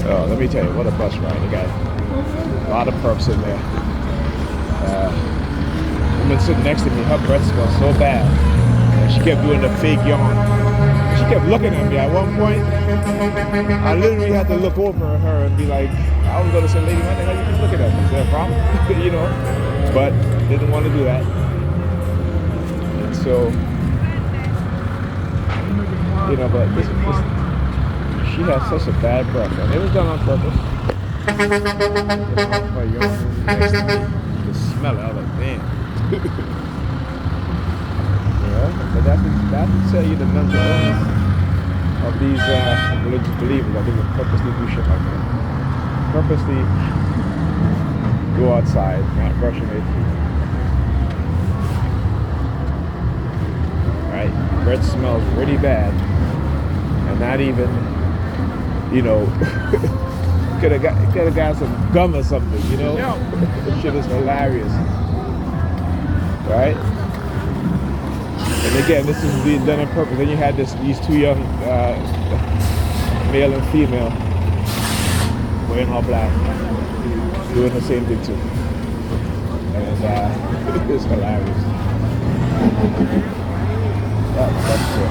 Oh, let me tell you, what a bus ride. They got a lot of perps in there. Woman sitting next to me, her breath smells so bad. And she kept doing the fake yawn. She kept looking at me. At one point, I literally had to look over at her and be like, I was going to say, lady, why the hell you keep looking at me? Is there a problem? You know? But didn't want to do that. And so, you know, but she had such a bad breath. And it was done on purpose. Her yawning next to me. You could smell it. I was like, damn. Yeah, but that would tell you the mental illness of these religious believers. I think they purposely do shit like that. Purposely go outside, not brushing their teeth. Right? Breath smells really bad, and not even, you know, could have got some gum or something. You know, this shit is hilarious. Right? And again, this is being done on purpose. Then you had these two young male and female wearing all black, doing the same thing too. And it's hilarious. That's it.